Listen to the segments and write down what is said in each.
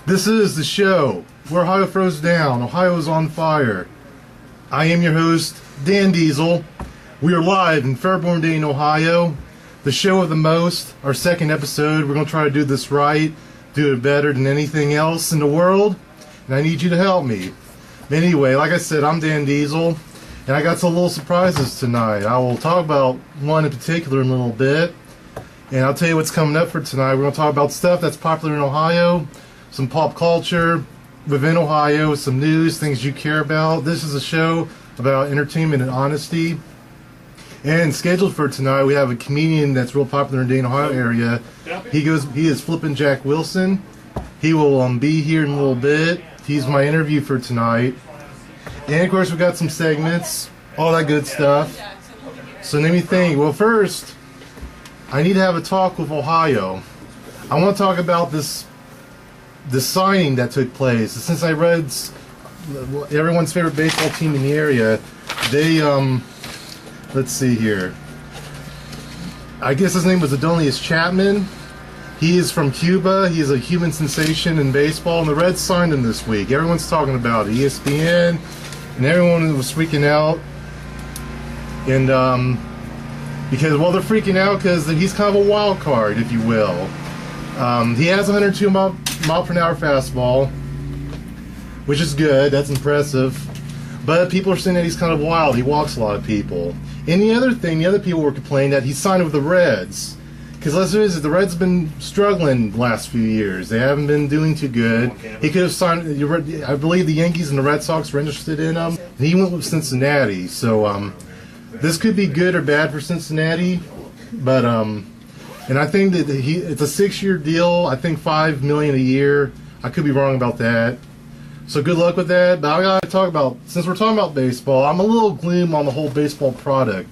This is the show where Ohio throws down. Ohio is on fire. I am your host, Dan Diesel. We are live in Fairborn, Dayton, Ohio. The show of the most, our second episode. We're going to try to do this right, do it better than anything else in the world, and I need you to help me. Anyway, like I said, I'm Dan Diesel, and I got some little surprises tonight. I will talk about one in particular in a little bit, and I'll tell you what's coming up for tonight. We're going to talk about stuff that's popular in Ohio, some pop culture within Ohio, some news, things you care about. This is a show about entertainment and honesty. And scheduled for tonight, we have a comedian that's real popular in the Dayton, Ohio area. He is Flippin' Jack Wilson. He will be here in a little bit. He's my interview for tonight. And of course, we got some segments, all that good stuff. So let me think. Well, first, I need to have a talk with Ohio. I want to talk about the signing that took place. Since I read everyone's favorite baseball team in the area, they, let's see here. I guess his name was Adonis Chapman. He is from Cuba. He is a human sensation in baseball, and the Reds signed him this week. Everyone's talking about it. ESPN, and everyone was freaking out. And because, well, they're freaking out because he's kind of a wild card, if you will. He has a 102 mile per hour fastball, which is good. That's impressive. But people are saying that he's kind of wild. He walks a lot of people. And the other people were complaining that he signed with the Reds. Because let's face it, the Reds have been struggling the last few years. They haven't been doing too good. He could have signed, I believe the Yankees and the Red Sox were interested in him. And he went with Cincinnati. So this could be good or bad for Cincinnati. But and I think that it's a 6-year deal. I think $5 million a year. I could be wrong about that. So good luck with that. But I gotta talk about, since we're talking about baseball, I'm a little gloom on the whole baseball product.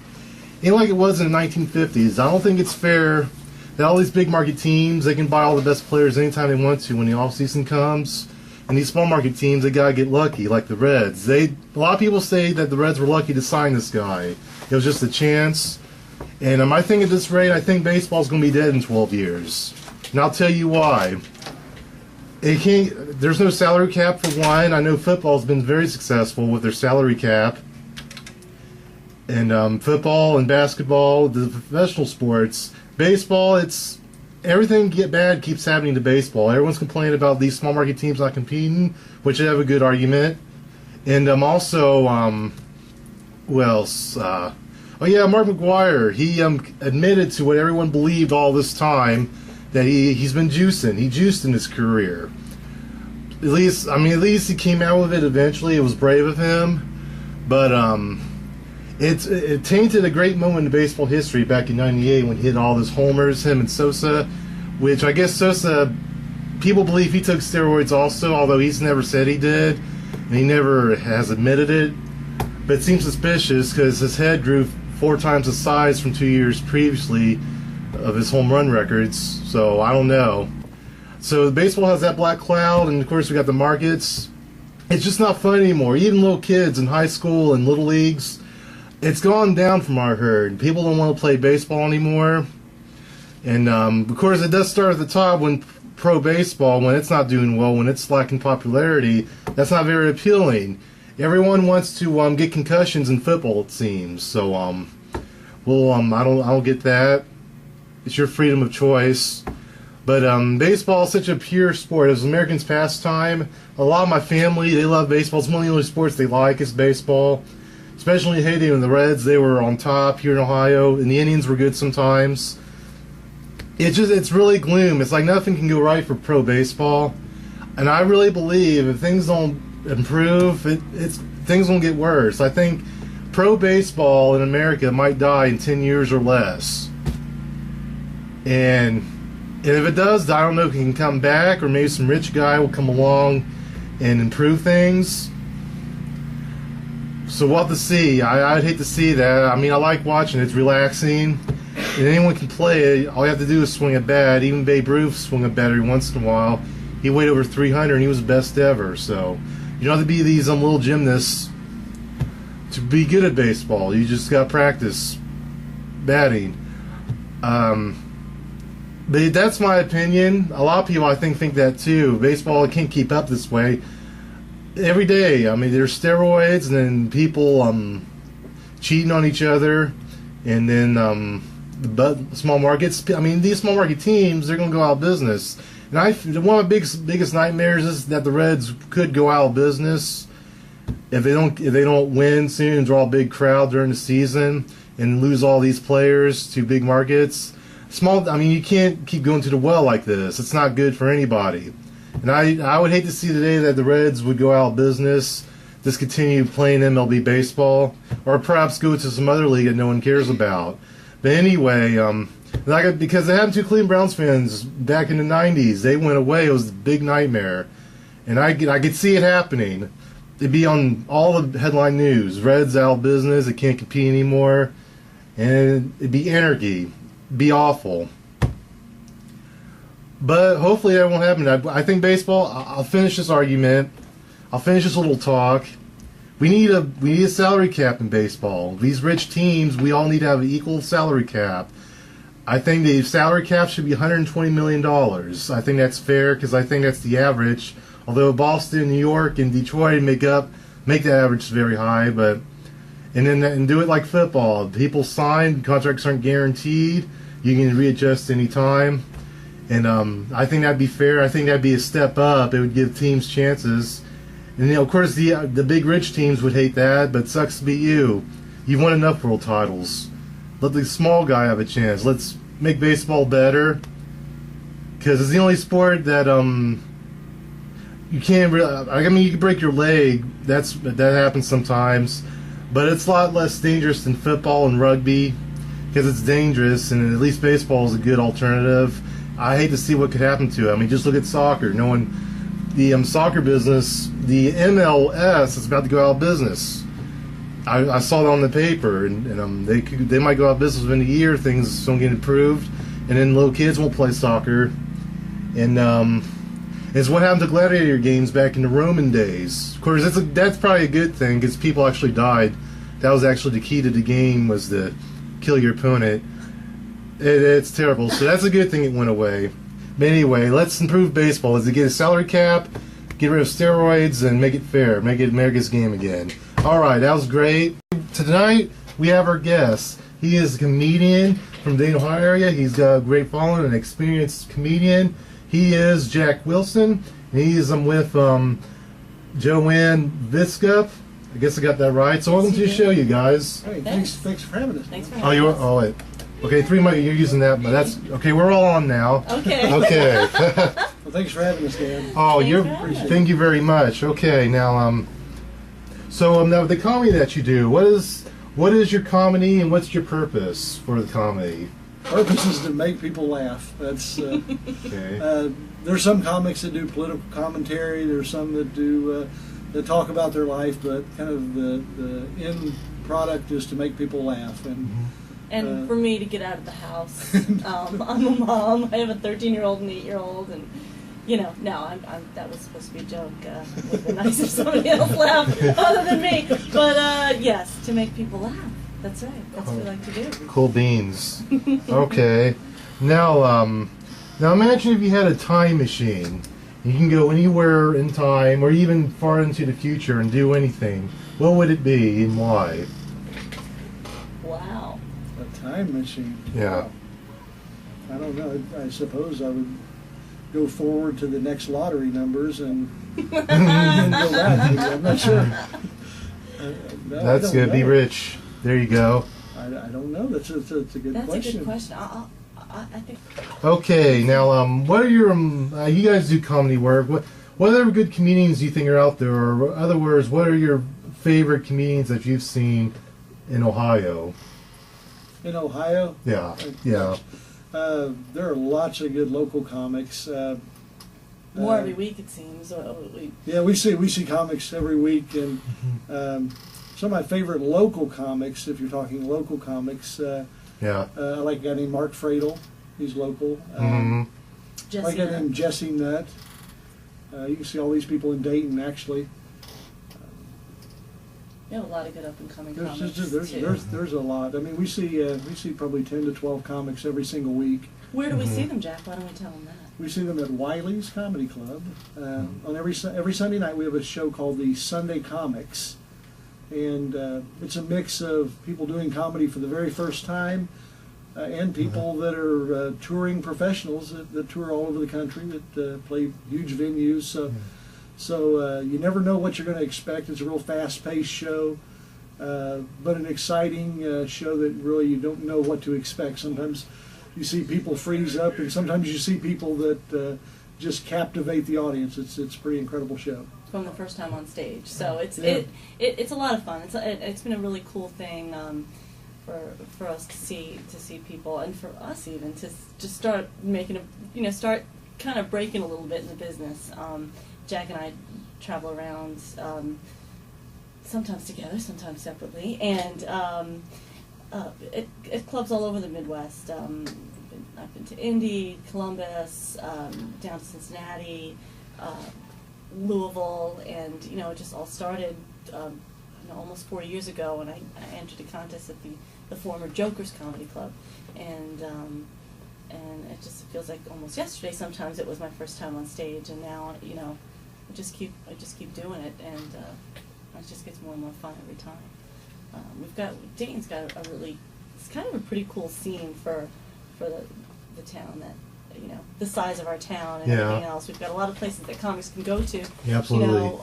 Ain't like it was in the 1950s. I don't think it's fair that all these big market teams, they can buy all the best players anytime they want to when the offseason comes. And these small market teams, they gotta get lucky, like the Reds. A lot of people say that the Reds were lucky to sign this guy. It was just a chance. And I think at this rate, I think baseball's going to be dead in 12 years. And I'll tell you why. There's no salary cap for one. I know football's been very successful with their salary cap. And football and basketball, the professional sports. Baseball, it's everything get bad keeps happening to baseball. Everyone's complaining about these small market teams not competing, which I have a good argument. And also, who else? Oh yeah, Mark McGwire. He admitted to what everyone believed all this time, that he's been juicing. He juiced in his career. At least he came out with it eventually. It was brave of him, but it tainted a great moment in baseball history back in '98 when he hit all those homers. Him and Sosa, which I guess Sosa, people believe he took steroids also, although he's never said he did, and he never has admitted it. But it seems suspicious because his head grew 4 times the size from 2 years previously of his home run records, so I don't know. So baseball has that black cloud, and of course we got the markets. It's just not fun anymore. Even little kids in high school and little leagues, it's gone down from what I heard. People don't want to play baseball anymore. And of course it does start at the top when pro baseball, when it's not doing well, when it's lacking popularity, that's not very appealing. Everyone wants to get concussions in football, it seems. So, I don't get that. It's your freedom of choice. But baseball is such a pure sport. It was Americans' pastime. A lot of my family, they love baseball. It's one of the only sports they like is baseball. Especially in the heyday when the Reds, they were on top here in Ohio, and the Indians were good sometimes. It's really gloom. It's like nothing can go right for pro baseball. And I really believe if things don't improve, things won't get worse. I think pro baseball in America might die in 10 years or less. And if it does die, I don't know if it can come back, or maybe some rich guy will come along and improve things. So we'll have to see. I'd hate to see that. I mean, I like watching it. It's relaxing. And anyone can play it. All you have to do is swing a bat. Even Babe Ruth swung a bat every once in a while. He weighed over 300 and he was the best ever. So you don't have to be these little gymnasts to be good at baseball. You just got to practice batting. But that's my opinion. A lot of people, I think that too. Baseball can't keep up this way. Every day, I mean, there's steroids, and then people cheating on each other, and then the small markets. I mean, these small market teams, they're going to go out of business. And one of my biggest nightmares is that the Reds could go out of business if they don't win soon and draw a big crowd during the season and lose all these players to big markets. I mean, you can't keep going to the well like this. It's not good for anybody. And I would hate to see the day that the Reds would go out of business, discontinue playing MLB baseball, or perhaps go to some other league that no one cares about. But anyway, because they happened to Cleveland Browns fans back in the 90s. They went away. It was a big nightmare. And I could see it happening. It'd be on all the headline news. Reds out of business. They can't compete anymore. And it'd be anarchy. It'd be awful. But hopefully that won't happen. I think baseball, I'll finish this argument. I'll finish this little talk. We need a salary cap in baseball. These rich teams, we all need to have an equal salary cap. I think the salary cap should be $120 million. I think that's fair because I think that's the average. Although Boston, New York, and Detroit make that average very high, and do it like football. People sign, contracts aren't guaranteed. You can readjust any time. And I think that'd be fair. I think that'd be a step up. It would give teams chances. And of course, the big rich teams would hate that, but sucks to be you. You've won enough world titles. Let the small guy have a chance. Let's make baseball better, because it's the only sport that you can't really. I mean, you can break your leg. That happens sometimes, but it's a lot less dangerous than football and rugby because it's dangerous. And at least baseball is a good alternative. I hate to see what could happen to it. I mean, just look at soccer. The soccer business, the MLS is about to go out of business. I saw that on the paper, and they might go out of business within a year. Things don't get improved, and then little kids won't play soccer. And it's what happened to gladiator games back in the Roman days. Of course, that's probably a good thing because people actually died. That was actually the key to the game, was to kill your opponent. It's terrible. So that's a good thing it went away. But anyway, let's improve baseball. Let's get a salary cap, get rid of steroids, and make it fair. Make it America's game again. All right, that was great. Tonight, we have our guest. He is a comedian from the Dayton, Ohio area. He's got a great following, an experienced comedian. He is Jack Wilson, and he is with Joanne Viscup. I guess I got that right. So welcome to the show, you guys. Hey, thanks for having us. Thanks for having us. Oh, wait. Okay, 3 mic. You're using that, but that's okay. We're all on now. Okay. Okay. Well, thanks for having us, Dan. Oh, Thanks thank you very much. Okay, now now the comedy that you do, what is your comedy and what's your purpose for the comedy? Purpose is to make people laugh. That's Okay. there's some comics that do political commentary. There's some that do that talk about their life, but kind of the end product is to make people laugh. And for me to get out of the house. I'm a mom. I have a 13-year-old and 8-year-old, and that was supposed to be a joke. It would have been nice if somebody else laughed other than me. But yes, to make people laugh. That's right. That's what we like to do. Cool beans. Okay. Now imagine if you had a time machine. You can go anywhere in time, or even far into the future, and do anything. What would it be, and why? Wow. a time machine. Yeah. I don't know. I suppose I would go forward to the next lottery numbers and then go back. I'm not sure. That's going to be rich. There you go. I don't know. That's a good question. That's a good question. I think. Okay, now, what are your, you guys do comedy work. What other good comedians do you think are out there? Or in other words, what are your favorite comedians that you've seen in Ohio? In Ohio? Yeah, yeah. There are lots of good local comics. More every week, it seems. Yeah, we see comics every week, and some of my favorite local comics, if you're talking local comics, Yeah. I like a guy named Mark Fradel. He's local. I like a guy named Jesse Nutt. You can see all these people in Dayton, actually. We have a lot of good up and coming comics. There's a lot. I mean, we see probably 10 to 12 comics every single week. Where do we see them, Jack? Why don't we tell them that? We see them at Wiley's Comedy Club. On every Sunday night, we have a show called the Sunday Comics, and it's a mix of people doing comedy for the very first time, and people that are touring professionals that tour all over the country, that play huge venues. So you never know what you're going to expect. It's a real fast-paced show, but an exciting show that really you don't know what to expect. Sometimes you see people freeze up, and sometimes you see people that just captivate the audience. It's a pretty incredible show. From the first time on stage, so it's a lot of fun. It's been a really cool thing for us to see people, and for us even to just start making start kind of breaking a little bit in the business. Jack and I travel around, sometimes together, sometimes separately, and at clubs all over the Midwest. I've been to Indy, Columbus, down to Cincinnati, Louisville, and it just all started almost 4 years ago when I entered a contest at the former Jokers Comedy Club, and it just feels like almost yesterday. Sometimes it was my first time on stage, and now I just keep doing it, and it just gets more and more fun every time. Dayton's got it's kind of a pretty cool scene for the town that, the size of our town and everything else. We've got a lot of places that comics can go to, absolutely.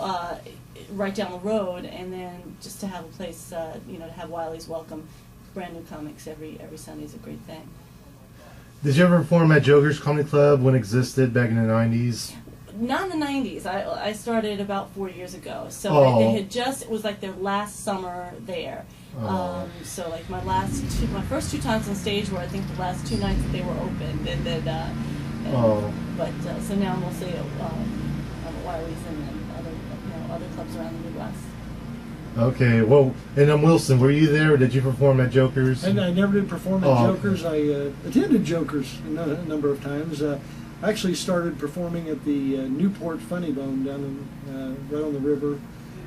Right down the road, and then just to have a place, to have Wiley's welcome brand new comics every Sunday is a great thing. Did you ever perform at Joker's Comedy Club when it existed back in the 90s? Not in the 90s. I started about 4 years ago. So they had it was like their last summer there. So like my first two times on stage were, I think, the last 2 nights that they were open. And then, so now mostly at Wiley's and then other clubs around the Midwest. Okay, well, and Wilson, were you there, or did you perform at Jokers? And I never did perform at Jokers. I attended Jokers a number of times. I actually started performing at the Newport Funny Bone down in, right on the river,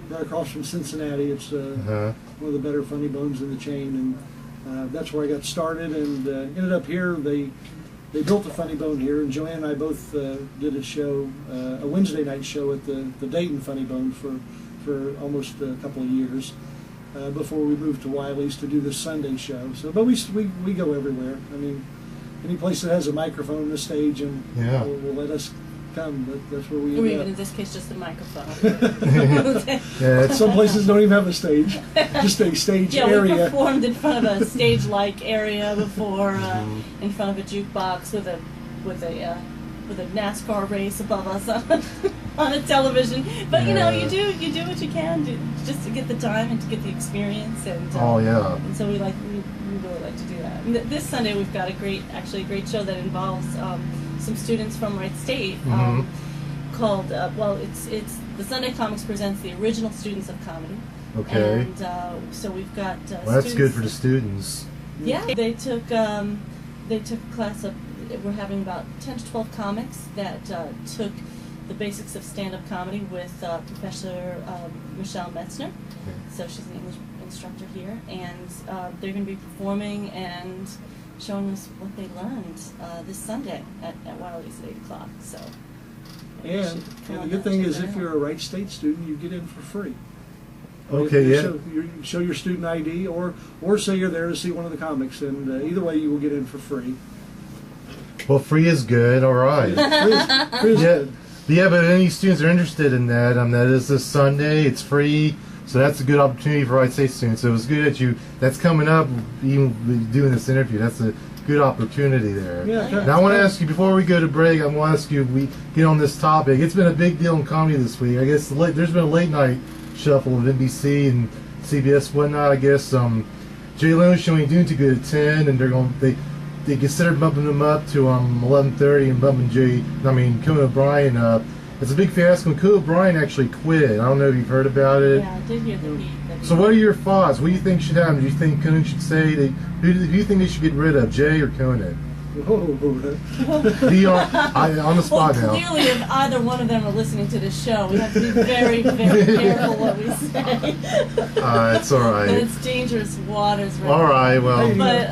right across from Cincinnati. It's one of the better funny bones in the chain, and that's where I got started. And ended up here. They built the Funny Bone here, and Joanne and I both did a show, a Wednesday night show at the Dayton Funny Bone for almost a couple of years before we moved to Wiley's to do the Sunday show. So, but we go everywhere. I mean, any place that has a microphone and a stage and will let us come. That's where we end up. Even in this case, just a microphone. Some places don't even have a stage, just a stage area. We performed in front of a stage-like area before, in front of a jukebox with a NASCAR race above us on a television. But you do what you can just to get the time and to get the experience. And and so we really like to do that. And this Sunday we've got a great show that involves some students from Wright State called it's the Sunday Comics presents the original students of comedy. Okay. And so we've got that's good for the students. Yeah, they took a class of. We're having about 10 to 12 comics that took the basics of stand-up comedy with Professor Michelle Metzner. So she's an English instructor here, and they're going to be performing and showing us what they learned this Sunday at Wiley's at 8 o'clock. So, and the good thing is, if you're a Wright State student, you get in for free. Okay, you show your student ID, or say you're there to see one of the comics, and either way, you will get in for free. Well, free is good, all right. free is good. Yeah, but if any students are interested in that, that is this Sunday. It's free, so that's a good opportunity for Wright State students. So it was good that that's coming up, even doing this interview. That's a good opportunity there. Yeah, now I want to ask you, before we go to break, I want to ask you, we get on this topic. It's been a big deal in comedy this week. I guess there's been a late night shuffle of NBC and CBS whatnot. I guess Jay Leno's showing doing too good at 10, and they considered bumping them up to 11:30 and bumping Conan O'Brien up. It's a big fiasco. Conan O'Brien actually quit. I don't know if you've heard about it. Yeah, I did hear that. So what are your thoughts? What do you think should happen? Do you think Conan should stay? Who do you think they should get rid of, Jay or Conan? On the spot now. Clearly, if either one of them are listening to this show, we have to be very, very careful what we say. It's all right. And it's dangerous waters. Right All right, well. Hey, But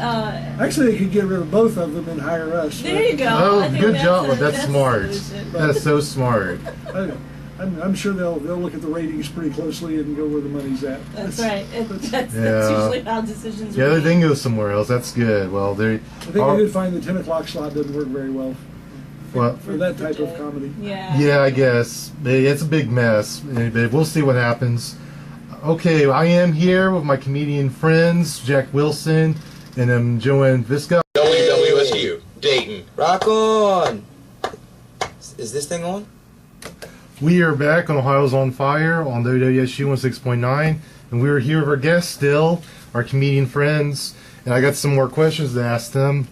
Actually, they could get rid of both of them and hire us. there you go. Oh, I think good job. That's the smart. solution. That's so smart. I'm sure they'll look at the ratings pretty closely and go where the money's at. That's right. That's Yeah. usually how decisions Yeah, are they made. can go somewhere else. That's good. Well, they. I think I did find the 10 o'clock slot doesn't work very well Well, for that type of comedy. Yeah. yeah, I guess it's a big mess, but we'll see what happens. Okay, I am here with my comedian friends, Jack Wilson and Joanne Viscup. WWSU, Dayton. Rock on! Is this thing on? We are back on Ohio's on Fire on WWSU 16.9, and we are here with our guests still, our comedian friends, and I got some more questions to ask them.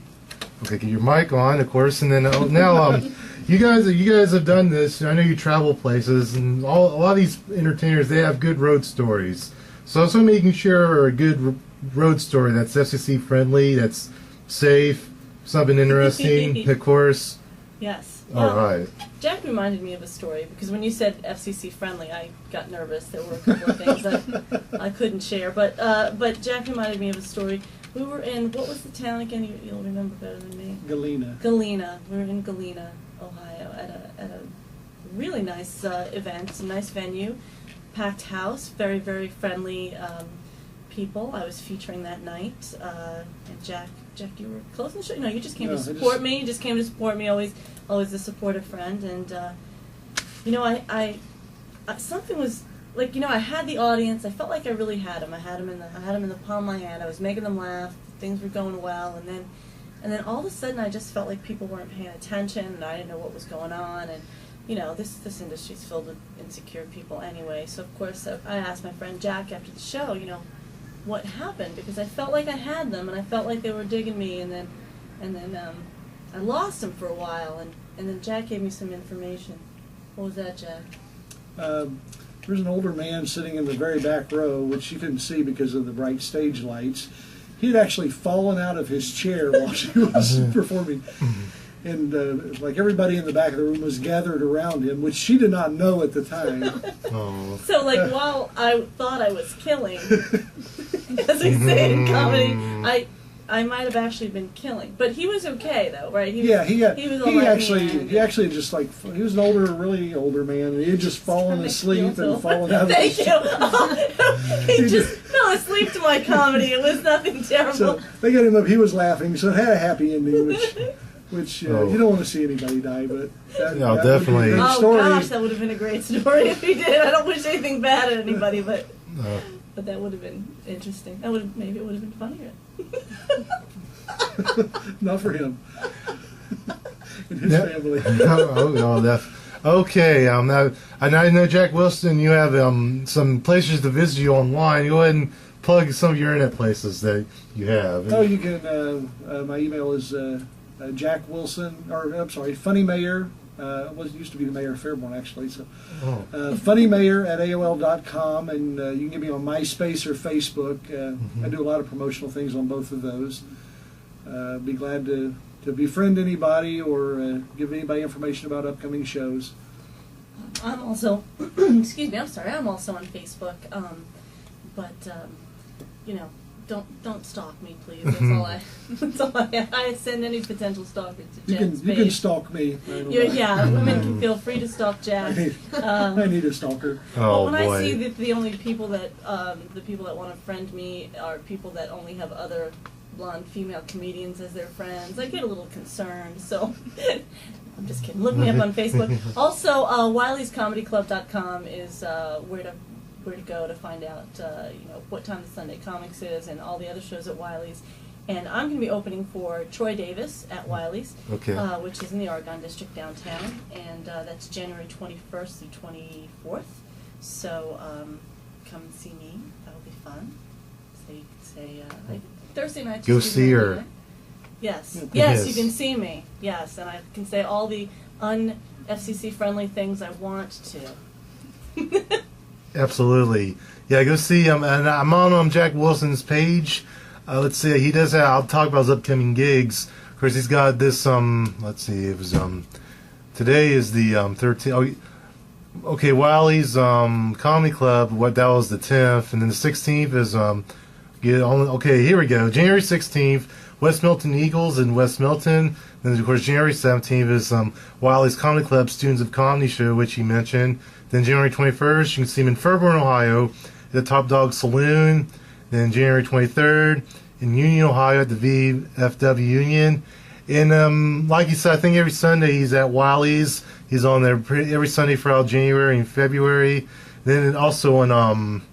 Okay, get your mic on, of course, and then now you guys have done this. I know you travel places, and a lot of these entertainers, they have good road stories. So making sure a good road story that's FCC friendly, that's safe, something interesting, of course. Yes. All right. Jack reminded me of a story because when you said FCC friendly, I got nervous. There were a couple of things that I couldn't share, but Jack reminded me of a story. We were in, what was the town again? You'll remember better than me. Galena. Galena. We were in Galena, Ohio, at a really nice event, a nice venue, packed house, very, very friendly people. I was featuring that night, and Jack, you were close in the show. No, you just came to support me. You just came to support me. Always a supportive friend. And I something was like, I had the audience. I felt like I really had them. I had them in the palm of my hand. I was making them laugh. Things were going well. And then all of a sudden, I just felt like people weren't paying attention, and I didn't know what was going on. And this industry's filled with insecure people anyway. So of course, I asked my friend Jack after the show, what happened, because I felt like I had them and I felt like they were digging me, and then I lost them for a while, and then Jack gave me some information. What was that, Jack? There was an older man sitting in the very back row, which you couldn't see because of the bright stage lights. He had actually fallen out of his chair while she was performing. And like everybody in the back of the room was gathered around him, which she did not know at the time. Oh. So while I thought I was killing, as we say in comedy, I might have actually been killing, but he was okay though, right? He actually just he was an really older man, and he had just fallen asleep and fallen out of his chair. He just fell asleep to my comedy. It was nothing terrible. So they got him up. He was laughing, so it had a happy ending, which you don't want to see anybody die, but that definitely. Would be a great Oh story. gosh, that would have been a great story if he did. I don't wish anything bad at anybody, but that would have been interesting. Maybe it would have been funnier. Not for him and his family. Okay. Now, I know, Jack Wilson, you have some places to visit you online. Go ahead and plug some of your internet places that you have. Oh, you can. My email is Jack Wilson, or I'm sorry, Funny Mayor. It used to be the mayor of Fairborn, actually. So, funnymayor@AOL.com, and you can get me on MySpace or Facebook. I do a lot of promotional things on both of those. Be glad to befriend anybody or give anybody information about upcoming shows. I'm also, excuse me, I'm sorry, I'm also on Facebook, but don't stalk me, please. That's all I send any potential stalkers to Jack's You can stalk me. Women can feel free to stalk Jack. I need a stalker. Oh, when boy. I see that the only people that want to friend me are people that only have other blonde female comedians as their friends, I get a little concerned. So I'm just kidding. Look me up on Facebook. Also, Wiley'sComedyClub.com is where to go to find out what time the Sunday Comics is and all the other shows at Wiley's. And I'm going to be opening for Troy Davis at Wiley's, which is in the Argonne District downtown, and that's January 21st through 24th. So come and see me. That'll be fun. Thursday night. Go see her. Yes, you can see me. Yes, and I can say all the un-FCC friendly things I want to. Absolutely. Yeah, go see him. And I'm on Jack Wilson's page. Let's see, he does have, I'll talk about his upcoming gigs. Of course, he's got this. Let's see. It was today is the 13th. Oh, okay, Wiley's Comedy Club. What that was the 10th, and then the 16th is Okay, here we go. January 16th, West Milton Eagles in West Milton. Then of course January 17th is Wiley's Comedy Club Students of Comedy show, which he mentioned. Then January 21st, you can see him in Fairborn, Ohio, at the Top Dog Saloon. Then January 23rd in Union, Ohio, at the VFW Union. And like you said, I think every Sunday he's at Wiley's. He's on there every Sunday throughout January and February. Then also on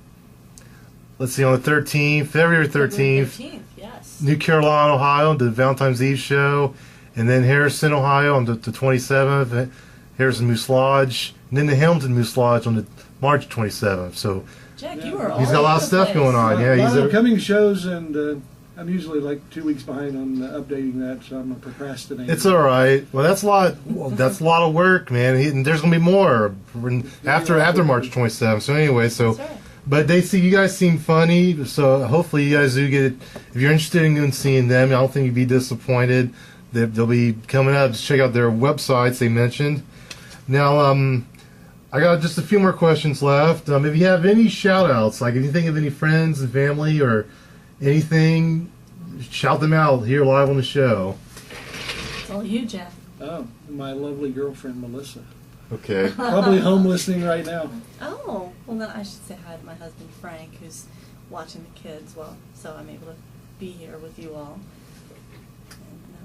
let's see, on the 13th, February 13th, yes. New Carolina, Ohio, the Valentine's Eve show. And then Harrison, Ohio, on the 27th, Harrison Moose Lodge. And then the Hamilton Moose Lodge on the March 27th. So Jack, you were all he's got a lot of stuff going on. Yeah, a he's lot of upcoming shows, and I'm usually like 2 weeks behind on updating that, so I'm a procrastinator. It's all right. Well, that's a lot. Well, that's a lot of work, man. And there's gonna be more after March 27th. So anyway, That's right. but you guys seem funny. So hopefully you guys do get it. If you're interested in seeing them, I don't think you'd be disappointed. They'll be coming out. Just check out their websites they mentioned. Now, I got just a few more questions left. If you have any shout-outs, like if you think of any friends and family or anything, shout them out here live on the show. It's all you, Jeff. Oh, my lovely girlfriend, Melissa. Okay. Probably home listening right now. Oh, well then I should say hi to my husband Frank, who's watching the kids. So I'm able to be here with you all. And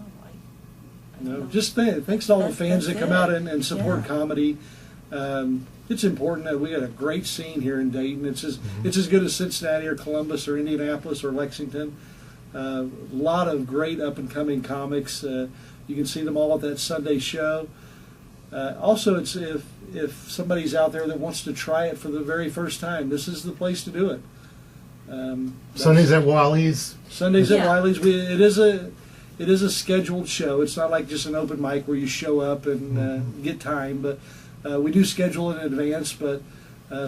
I don't know. Just thanks to all the fans that that's come it. out and support Yeah. comedy. It's important that we got a great scene here in Dayton. It's as good as Cincinnati or Columbus or Indianapolis or Lexington. A lot of great up and coming comics. You can see them all at that Sunday show. Also, it's if somebody's out there that wants to try it for the very first time, this is the place to do it. Sundays at Wiley's. Sundays at Yeah. Wiley's. It is a scheduled show. It's not like just an open mic where you show up and get time, but we do schedule in advance. But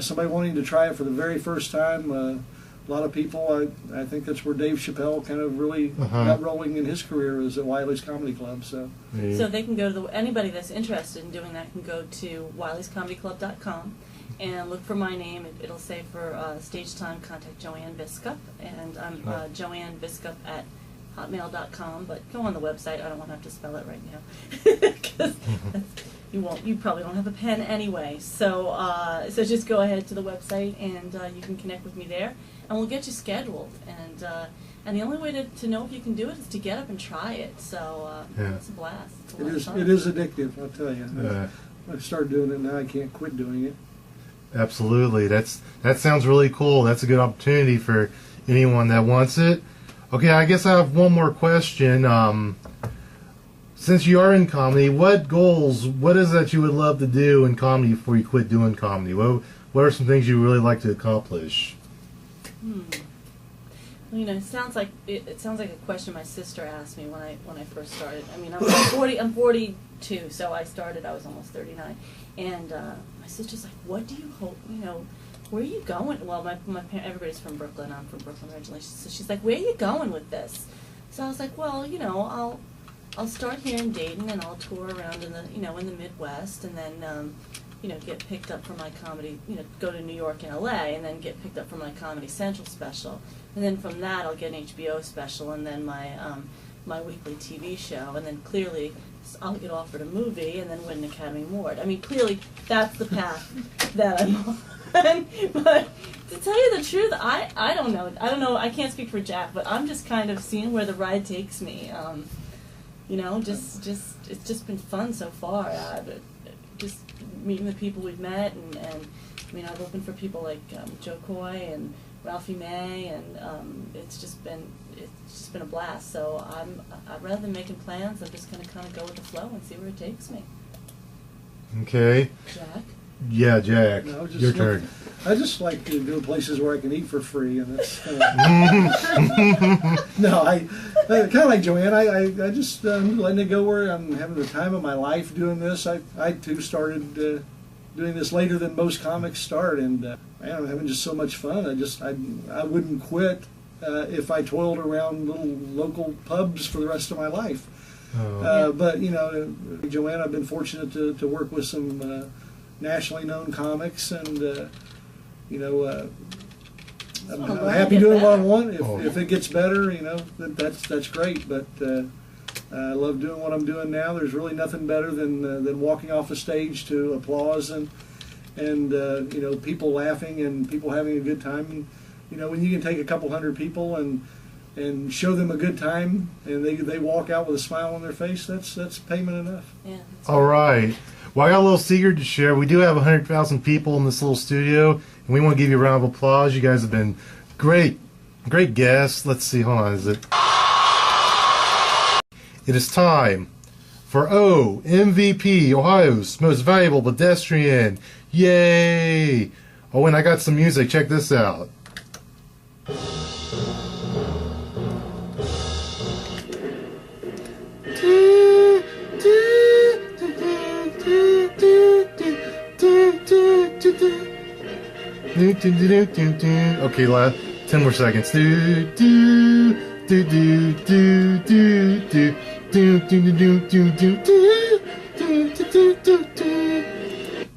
somebody wanting to try it for the very first time, a lot of people, I think that's where Dave Chappelle kind of really got rolling in his career, is at Wiley's Comedy Club. So they can go to anybody that's interested in doing that can go to Wiley'sComedyClub.com and look for my name. It'll say for stage time, contact Joanne Viscup, and I'm Joanne Viscup at hotmail.com, but go on the website. I don't want to have to spell it right now because you probably don't have a pen anyway. So just go ahead to the website and you can connect with me there, and we'll get you scheduled. And the only way to know if you can do it is to get up and try it. So it's a blast. It's a lot of fun. it is addictive, I'll tell you. I started doing it now. I can't quit doing it. Absolutely. That sounds really cool. That's a good opportunity for anyone that wants it. Okay, I guess I have one more question. Since you are in comedy, what is that you would love to do in comedy before you quit doing comedy? What are some things you really like to accomplish? Well, it sounds like a question my sister asked me when I first started. I mean, I'm 42, so I was almost 39, and my sister's like, "What do you hope? Where are you going?" Well, my everybody's from Brooklyn. I'm from Brooklyn originally, so she's like, "Where are you going with this?" So I was like, "Well, I'll start here in Dayton, and I'll tour around in the Midwest, and then get picked up for my comedy, go to New York and LA, and then get picked up for my Comedy Central special, and then from that I'll get an HBO special, and then my weekly TV show, and then clearly I'll get offered a movie, and then win an Academy Award. I mean, clearly that's the path that I'm on." But to tell you the truth, I don't know. I can't speak for Jack, but I'm just kind of seeing where the ride takes me. Just it's just been fun so far. Just meeting the people we've met, and I mean, I've opened for people like Joe Coy and Ralphie May, and it's just been a blast. So rather than making plans, I'm just going to kind of go with the flow and see where it takes me. Okay. Jack? Yeah, Jack. No, Your turn. I just like to go places where I can eat for free, and that's no. I kind of like Joanne. I just letting it go where I'm having the time of my life doing this. I too started doing this later than most comics start, and I'm having just so much fun. I wouldn't quit if I toiled around little local pubs for the rest of my life. But Joanne, I've been fortunate to work with some nationally known comics, and I'm happy doing what I want. If it gets better, that's great. But I love doing what I'm doing now. There's really nothing better than walking off the stage to applause and people laughing and people having a good time. And, when you can take a couple hundred people and show them a good time, and they walk out with a smile on their face, that's payment enough. Yeah. All right. Well, I got a little secret to share. We do have 100,000 people in this little studio, and we want to give you a round of applause. You guys have been great guests. Let's see. Hold on. Is it? It is time for OMVP, Ohio's most valuable pedestrian. Yay! Oh, and I got some music. Check this out. Okay, last 10 more seconds.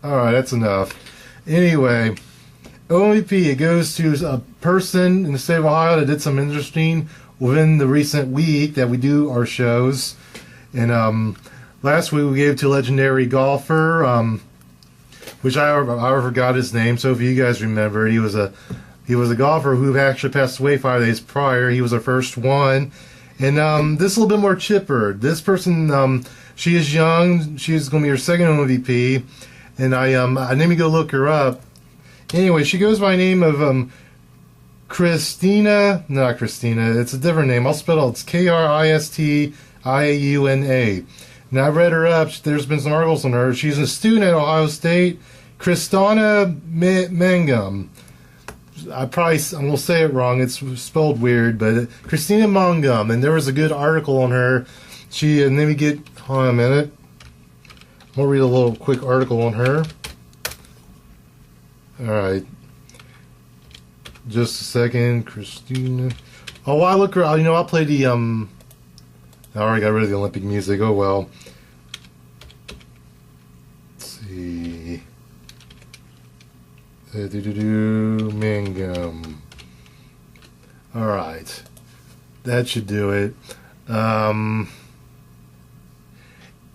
Alright, that's enough. Anyway, OMVP, it goes to a person in the state of Ohio that did some interesting within the recent week that we do our shows. And last week we gave to a legendary golfer, which I forgot his name, so if you guys remember, he was a golfer who actually passed away 5 days prior. He was our first one. And this is a little bit more chipper. This person, she is young. She's going to be her second OMVP. And I need to go look her up. Anyway, she goes by the name of not Christina. It's a different name. I'll spell it. It's Kristiana. And I read her up. There's been some articles on her. She's a student at Ohio State. Kristana Mangum. I'm going to say it wrong. It's spelled weird, but Kristana Mangum. And there was a good article on her. Hold on a minute. I'll read a little quick article on her. Alright. Just a second. Christina. Oh, I look her. I'll play the, I already got rid of the Olympic music. Oh, well. Let's see. Mangum. Alright. That should do it.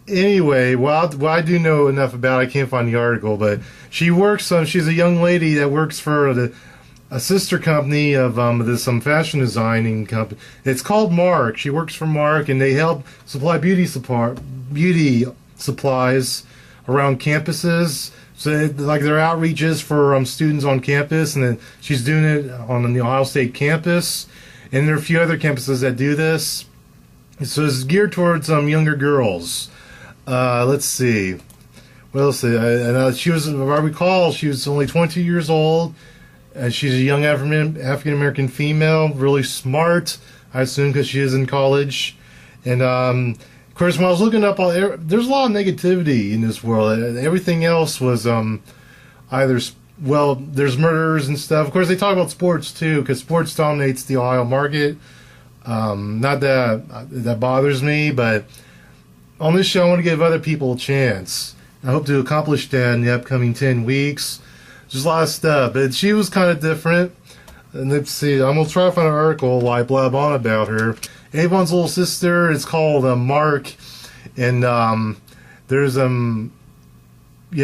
Anyway, well, I do know enough about it. I can't find the article, but she works she's a young lady that works for a sister company of some fashion designing company. It's called Mark. She works for Mark, and they help supply beauty supplies around campuses. So like their outreaches for students on campus, and then she's doing it on the Ohio State campus, and there are a few other campuses that do this. So it's geared towards younger girls. Let's see. What else? She was, if I recall, she was only 22 years old. She's a young African American female, really smart, I assume, because she is in college. And of course, when I was looking up, there's a lot of negativity in this world. Everything else was there's murders and stuff. Of course, they talk about sports too, because sports dominates the Ohio market. Not that bothers me, but on this show, I want to give other people a chance. I hope to accomplish that in the upcoming 10 weeks. Just a lot of stuff, but she was kind of different. And let's see, I'm going to try to find an article like blab on about her. Avon's little sister is called Mark, and there's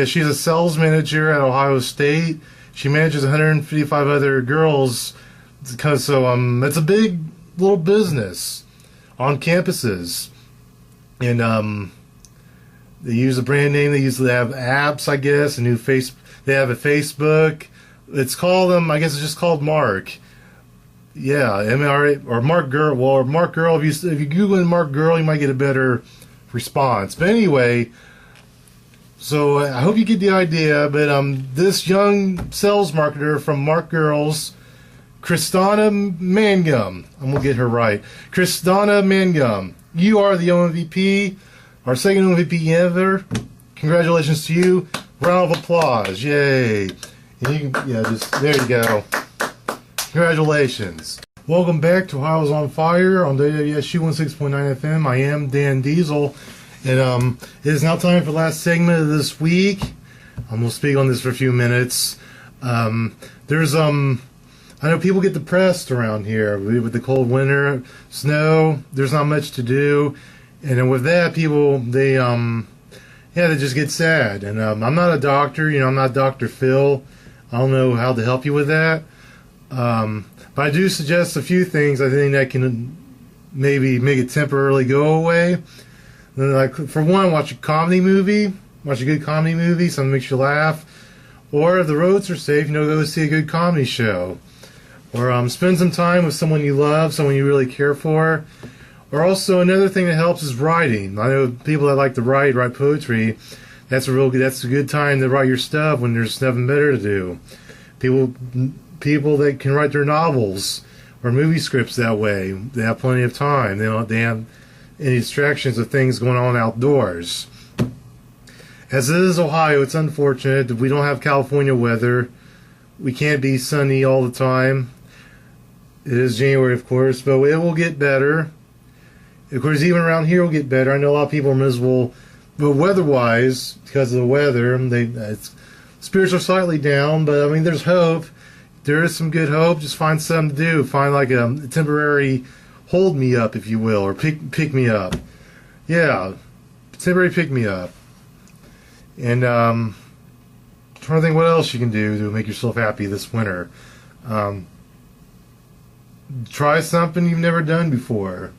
she's a sales manager at Ohio State. She manages 155 other girls, because it's a big little business on campuses. And they use a brand name. They have apps, I guess. They have a Facebook. It's called I guess it's just called Mark. Yeah, MR or Mark Girl. Well, or Mark Girl. If you Google Mark Girl, you might get a better response. But anyway, so I hope you get the idea. But this young sales marketer from Mark Girls, Kristana Mangum. I'm gonna get her right. Kristana Mangum. You are the OMVP, our second OMVP ever. Congratulations to you. Round of applause. Yay. And there you go. Congratulations. Welcome back to Ohio's on Fire on WWSU 16.9 FM. I am Dan Diesel, and it is now time for the last segment of this week. We'll speak on this for a few minutes. I know people get depressed around here with the cold winter, snow. There's not much to do, and then with that, people they just get sad. And I'm not a doctor, I'm not Dr. Phil. I don't know how to help you with that. But I do suggest a few things I think that can maybe make it temporarily go away. Like, for one, watch a comedy movie. Watch a good comedy movie, something that makes you laugh. Or if the roads are safe, go see a good comedy show. Or spend some time with someone you love, someone you really care for. Or also, another thing that helps is writing. I know people that like to write poetry. That's a good time to write your stuff when there's nothing better to do. People that can write their novels or movie scripts that way, they have plenty of time. They have any distractions of things going on outdoors. As it is Ohio, it's unfortunate that we don't have California weather. We can't be sunny all the time. It is January, of course, but it will get better. Of course, even around here will get better. I know a lot of people are miserable, but weather-wise, because of the weather, spirits are slightly down, but there's hope. There is some good hope. Just find something to do. Find like a temporary hold me up, if you will, or pick me up. Yeah, temporary pick me up. And trying to think what else you can do to make yourself happy this winter. Try something you've never done before.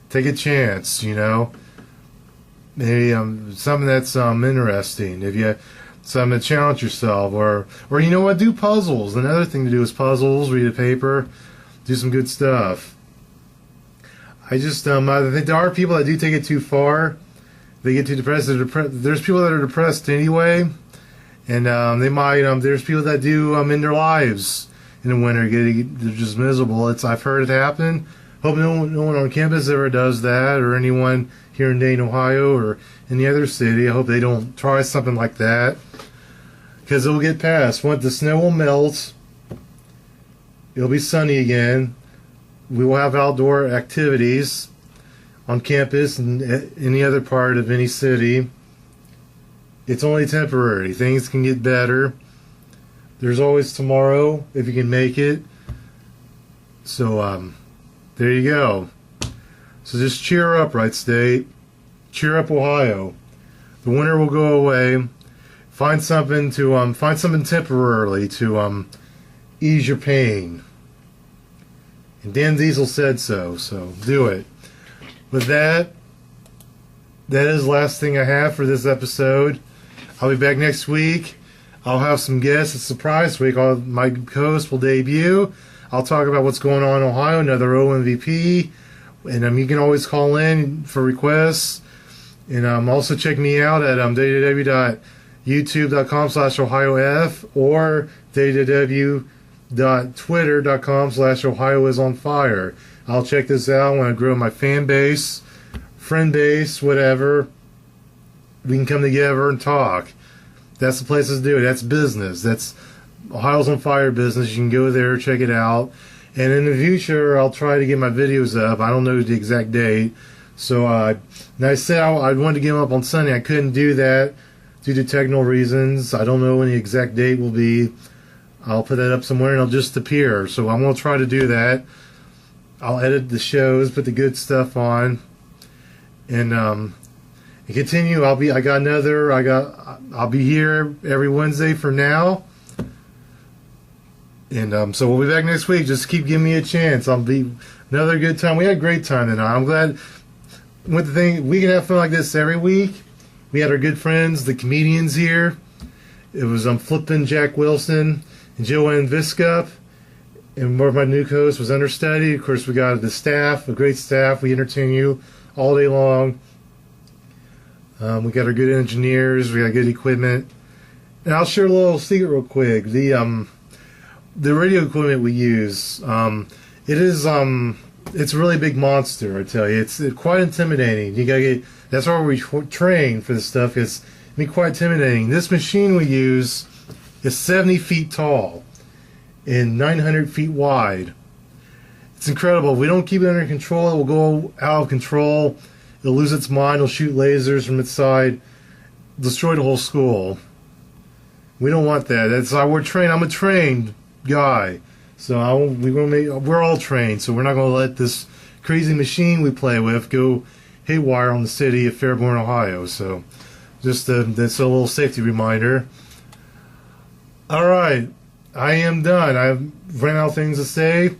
Take a chance, Maybe something that's interesting. If you something to challenge yourself, or do puzzles. Another thing to do is puzzles. Read a paper, do some good stuff. I think there are people that do take it too far. They get too depressed. There's people that are depressed anyway, and there's people that do end their lives in the winter. They're just miserable. I've heard it happen. Hope no one on campus ever does that, or anyone here in Dayton, Ohio, or any other city. I hope they don't try something like that, because it will get past. Once the snow will melt, it'll be sunny again. We will have outdoor activities on campus and any other part of any city. It's only temporary. Things can get better. There's always tomorrow if you can make it. So there you go. So just cheer up, Wright State. Cheer up, Ohio. The winter will go away. Find something temporarily to ease your pain. And Dan Diesel said so do it. With that is the last thing I have for this episode. I'll be back next week. I'll have some guests. It's a surprise week. My co-host will debut. I'll talk about what's going on in Ohio, another OMVP. And you can always call in for requests. And also check me out at www.youtube.com/OhioF or www.twitter.com/OhioIsOnFire. I'll check this out when I grow my fan base, friend base, whatever. We can come together and talk. That's the place to do it. That's business. That's Ohio's on Fire business. You can go there, check it out. And in the future, I'll try to get my videos up. I don't know the exact date. So I said I wanted to get them up on Sunday. I couldn't do that due to technical reasons. I don't know when the exact date will be. I'll put that up somewhere and it'll just appear. So I'm going to try to do that. I'll edit the shows, put the good stuff on, and continue. I'll be here every Wednesday from now. And so we'll be back next week. Just keep giving me a chance. I'll be another good time. We had a great time tonight. I'm glad with the thing we can have fun like this every week. We had our good friends, the comedians here. It was Flippin' Jack Wilson and Joanne Viscup. And one of my new co-hosts was understudy. Of course, we got the staff, a great staff. We entertain you all day long. We got our good engineers. We got good equipment. And I'll share a little secret real quick. The radio equipment we use, it's a really big monster. I tell you, it's quite intimidating. You gotta get. That's why we train for this stuff. It's quite intimidating. This machine we use is 70 feet tall and 900 feet wide. It's incredible. If we don't keep it under control, it will go out of control. It'll lose its mind. It'll shoot lasers from its side, destroy the whole school. We don't want that. That's how we're trained. I'm a trained guy, so we're all trained. So we're not going to let this crazy machine we play with go haywire on the city of Fairborn, Ohio. So just that's a little safety reminder. All right, I am done. I've ran out of things to say.